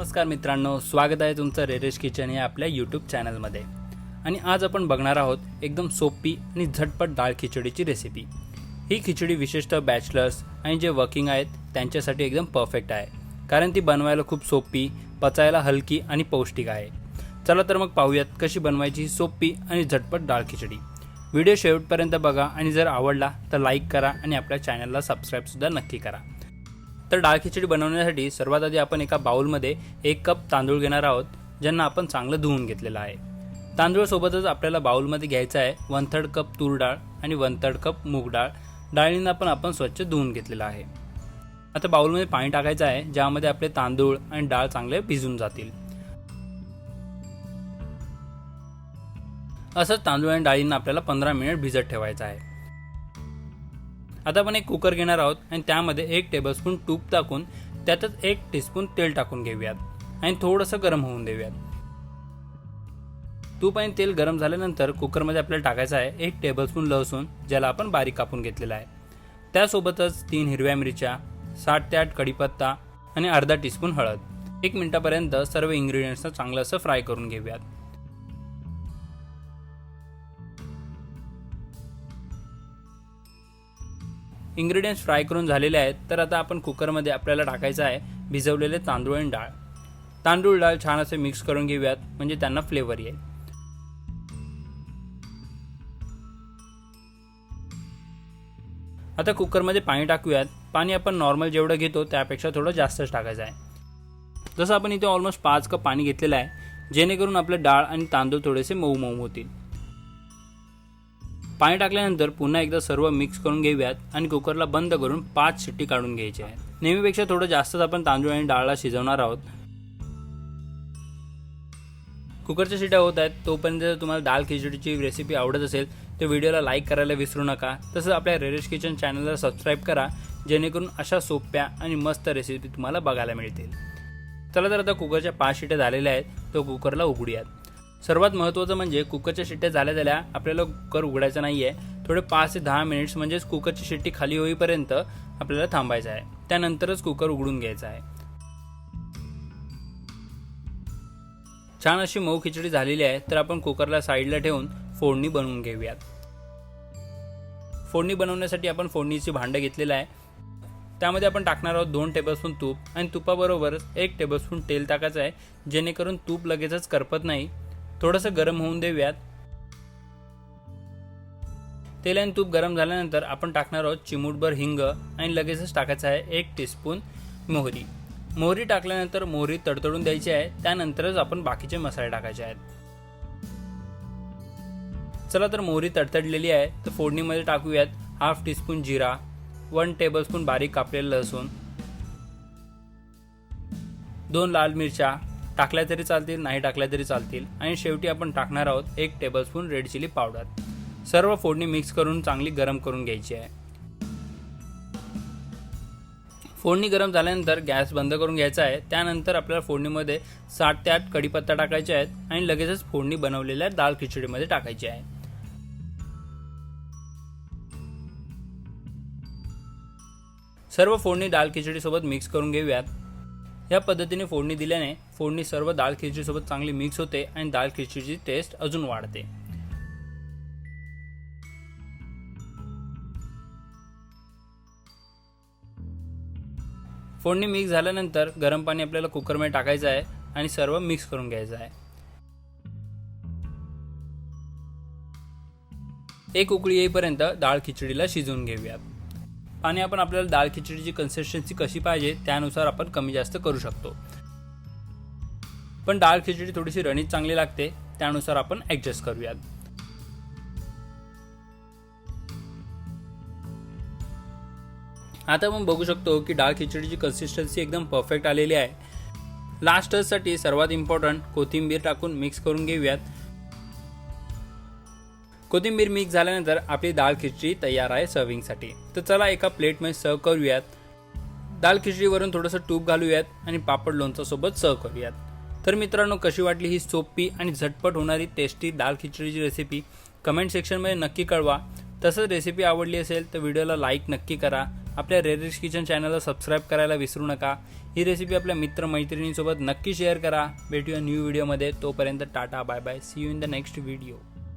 नमस्कार मित्रांनो, स्वागत आहे तुमचं रेरेश किचन या आपल्या यूट्यूब चॅनलमध्ये। आणि आज आपण बघणार आहोत एकदम सोपी आणि झटपट डाळ खिचडीची रेसिपी। ही खिचडी विशेषतः बॅचलर्स आणि जे वर्किंग आहेत त्यांच्यासाठी एकदम परफेक्ट आहे, कारण ती बनवायला खूप सोपी, पचायला हलकी आणि पौष्टिक आहे। चला तर मग पाहूयात कशी बनवायची ही सोपी आणि झटपट डाळ खिचडी। व्हिडिओ शेवटपर्यंत बघा आणि जर आवडला तर लाईक करा आणि आपल्या चॅनलला सबस्क्राईबसुद्धा नक्की करा। तर डाळ खिचडी बनवण्यासाठी सर्वात आधी आपण एका बाउलमध्ये 1 कप तांदूळ घेणार आहोत, ज्यांना आपण चांगलं धुवून घेतलेलं आहे। तांदूळ सोबतच आपल्याला बाउलमध्ये घ्यायचा आहे 1/3 कप तूर डाळ आणि 1/3 कप मूग डाळ। डाळींना पण आपण स्वच्छ धुवून घेतलेलं आहे। आता बाउलमध्ये पाणी टाकायचं आहे, ज्यामध्ये आपले तांदूळ आणि डाळ चांगले भिजून जातील। असंच तांदूळ आणि डाळींना आपल्याला 15 मिनिट भिजत ठेवायचं आहे। आता आपण एक कुकर घेणार आहोत आणि त्यामध्ये 1 टेबलस्पून तूप टाकून त्यातच 1 टीस्पून तेल टाकून घेऊयात आणि थोडंसं गरम होऊन देऊयात। तूप आणि तेल गरम झाल्यानंतर कुकरमध्ये आपल्याला टाकायचं आहे 1 टेबलस्पून लसूण, ज्याला आपण बारीक कापून घेतलेला आहे। त्यासोबतच 3 हिरव्या मिरच्या, 7 ते 8 कढीपत्ता आणि अर्धा टीस्पून हळद। 1 मिनिटापर्यंत सर्व इन्ग्रेडियंट्सना चांगलं असं फ्राय करून घेऊयात। इन्ग्रेडियंट्स फ्राय करून झालेले आहेत, तर आता आपण कुकरमध्ये आपल्याला टाकायचं आहे भिजवलेले तांदूळ आणि डाळ। तांदूळ डाळ छान असे मिक्स करून घेऊयात, म्हणजे त्यांना फ्लेवर येईल। आता कुकरमध्ये पाणी टाकूयात। पाणी आपण नॉर्मल जेवढं घेतो त्यापेक्षा थोडं जास्तच टाकायचं आहे। जसं आपण इथे ऑलमोस्ट 5 कप पाणी घेतलेलं आहे, जेणेकरून आपले डाळ आणि तांदूळ थोडेसे मऊ मऊ होतील। पाणी टाकल्यानंतर पुन्हा एकदा सर्व मिक्स करून घेऊयात आणि कुकरला बंद करून 5 शिट्टी काढून घ्यायची आहे। नेहमीपेक्षा थोडं जास्तच आपण तांदूळ आणि डाळला शिजवणार आहोत। कुकरच्या शिट्ट्या होत आहेत, तोपर्यंत जर तुम्हाला डाळ खिचडीची रेसिपी आवडत असेल तर व्हिडिओला लाईक करायला विसरू नका। तसंच आपल्या रेरेश किचन चॅनलला सबस्क्राईब करा, जेणेकरून अशा सोप्या आणि मस्त रेसिपी तुम्हाला बघायला मिळतील। चला तर आता कुकरच्या 5 शिट्ट्या झालेल्या आहेत, तो कुकरला उघडूयात। सर्वात महत्त्वाचं म्हणजे कुकरच्या शिट्ट्या झाल्या आपल्याला कुकर उघडायचं नाही आहे। थोडे 5 ते 10 मिनिट्स म्हणजेच कुकरची शिट्टी खाली होईपर्यंत आपल्याला थांबायचं आहे, त्यानंतरच कुकर उघडून घ्यायचा आहे। छान अशी मऊ खिचडी झालेली आहे, तर आपण कुकरला साईडला ठेवून फोडणी बनवून घेऊयात। फोडणी बनवण्यासाठी आपण फोडणीची भांडं घेतलेलं आहे, त्यामध्ये आपण टाकणार आहोत 2 टेबलस्पून तूप आणि तुपाबरोबरच 1 टेबलस्पून तेल टाकायचं आहे, जेणेकरून तूप लगेचच करपत नाही। थोडंसं गरम होऊन देऊयात। तेल आणि तूप गरम झाल्यानंतर आपण टाकणार आहोत चिमूटभर हिंग आणि लगेचच टाकायचं आहे 1 टीस्पून मोहरी। मोहरी टाकल्यानंतर मोहरी तडतडून द्यायची आहे, त्यानंतरच आपण बाकीचे मसाले टाकायचे आहेत। चला तर मोहरी तडतडलेली आहे, तर फोडणीमध्ये टाकूयात 1/2 टीस्पून जिरा, 1 टेबलस्पून बारीक कापलेलं लसूण, 2 लाल मिरच्या टाकल्या तरी चालतील, नाही टाकल्या तरी चालतील, आणि शेवटी आपण टाकणार आहोत 1 टेबलस्पून रेड चिली पावडर। सर्व फोडणी मिक्स करून चांगली गरम करून घ्यायची आहे। फोडणी गरम झाल्यानंतर गॅस बंद करून घ्यायचा आहे। त्यानंतर आपल्याला फोडणीमध्ये 7 ते 8 कढीपत्ता टाकायचे आहेत आणि लगेचच फोडणी बनवलेल्या डाळ खिचडीमध्ये टाकायची आहे। सर्व फोडणी डाळ खिचडी सोबत मिक्स करून घेऊयात। या पद्धतीने फोडणी दिल्याने फोडणी सर्व डाळ खिचडी सोबत चांगली मिक्स होते आणि डाळ खिचडीची टेस्ट अजून वाढते। फोडणी मिक्स झाल्यानंतर गरम पाणी आपल्याला कुकरमध्ये टाकायचं आहे आणि सर्व मिक्स करून घ्यायचं आहे। एक उकळी येईपर्यंत डाळ खिचडीला शिजवून घेऊयात। पाणी आपण आपल्याला डाळ खिचडीची कन्सिस्टन्सी कशी पाहिजे त्यानुसार आपण कमी जास्त करू शकतो, पण डाळ खिचडी थोडीशी रणीत चांगली लागते, त्यानुसार आपण ॲडजस्ट करूयात। आता आपण बघू शकतो की डाळ खिचडीची कन्सिस्टन्सी एकदम परफेक्ट आलेली आहे। लास्ट टचसाठी सर्वात इम्पॉर्टंट कोथिंबीर टाकून मिक्स करून घेऊयात। कोथिंबीर मिक्स झाल्यानंतर आपली डाळ खिचडी तयार आहे सर्विंगसाठी। तर चला एका प्लेटमध्ये सर्व करूयात। डाळ खिचडीवरून थोडंसं तूप घालूयात आणि पापड लोणचं सोबत सर्व करूयात। तर मित्रांनो, कशी वाटली ही सोपी आणि झटपट होणारी टेस्टी डाळ खिचडीची रेसिपी कमेंट सेक्शनमध्ये नक्की कळवा। तसंच रेसिपी आवडली असेल तर व्हिडिओला लाईक नक्की करा, आपल्या रेरेश किचन चॅनलला सबस्क्राईब करायला विसरू नका. ही रेसिपी आपल्या मित्रमैत्रिणींसोबत नक्की शेअर करा. भेटूया न्यू व्हिडिओमध्ये. तोपर्यंत tata bye bye. See you in the next video.